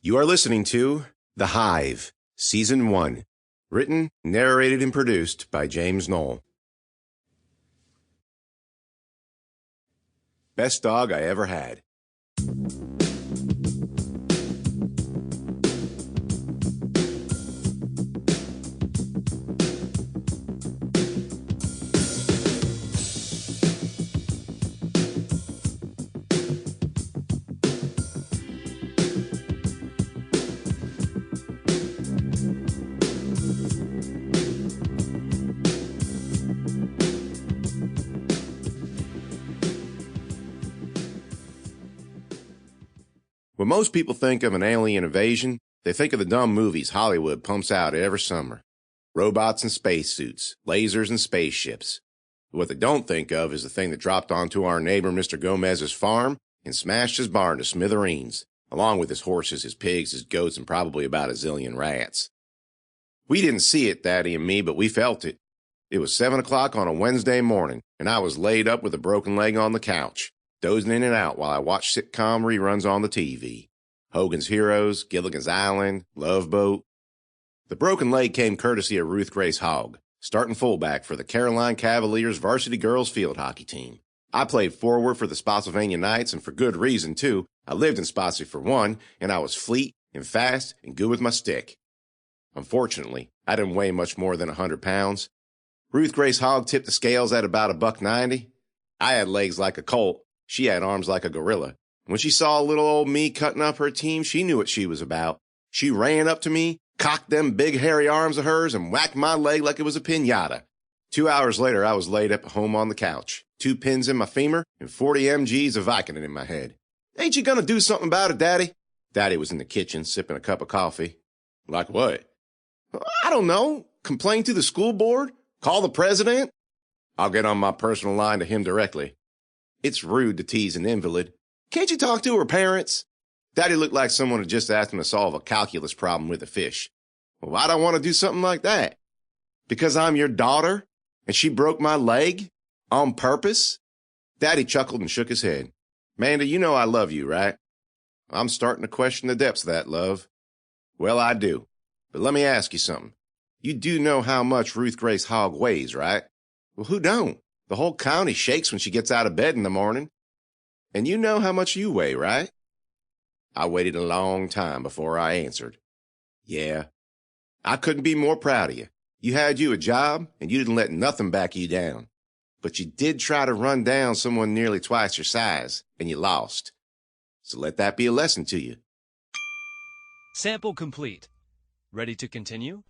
You are listening to The Hive, Season 1, written, narrated, and produced by James Noll. Best dog I ever had. When most people think of an alien invasion, they think of the dumb movies Hollywood pumps out every summer. Robots and spacesuits, lasers and spaceships. But what they don't think of is the thing that dropped onto our neighbor Mr. Gomez's farm and smashed his barn to smithereens, along with his horses, his pigs, his goats, and probably about a zillion rats. We didn't see it, Daddy and me, but we felt it. It was 7 o'clock on a Wednesday morning, and I was laid up with a broken leg on the couch, dozing in and out while I watched sitcom reruns on the TV. Hogan's Heroes, Gilligan's Island, Love Boat. The broken leg came courtesy of Ruth Grace Hogg, starting fullback for the Caroline Cavaliers varsity girls field hockey team. I played forward for the Spotsylvania Knights, and for good reason, too. I lived in Spotsy for one, and I was fleet and fast and good with my stick. Unfortunately, I didn't weigh much more than 100 pounds. Ruth Grace Hogg tipped the scales at about $1.90. I had legs like a colt. She had arms like a gorilla. When she saw little old me cutting up her team, she knew what she was about. She ran up to me, cocked them big hairy arms of hers, and whacked my leg like it was a piñata. 2 hours later, I was laid up at home on the couch, 2 pins in my femur, and 40 mgs of Vicodin in my head. Ain't you gonna do something about it, Daddy? Daddy was in the kitchen, sipping a cup of coffee. Like what? I don't know. Complain to the school board? Call the president? I'll get on my personal line to him directly. It's rude to tease an invalid. Can't you talk to her parents? Daddy looked like someone had just asked him to solve a calculus problem with a fish. Well, why'd I want to do something like that? Because I'm your daughter, and she broke my leg? On purpose? Daddy chuckled and shook his head. Manda, you know I love you, right? I'm starting to question the depths of that love. Well, I do. But let me ask you something. You do know how much Ruth Grace Hogg weighs, right? Well, who don't? The whole county shakes when she gets out of bed in the morning. And you know how much you weigh, right? I waited a long time before I answered. Yeah. I couldn't be more proud of you. You had you a job, and you didn't let nothing back you down. But you did try to run down someone nearly twice your size, and you lost. So let that be a lesson to you. Sample complete. Ready to continue?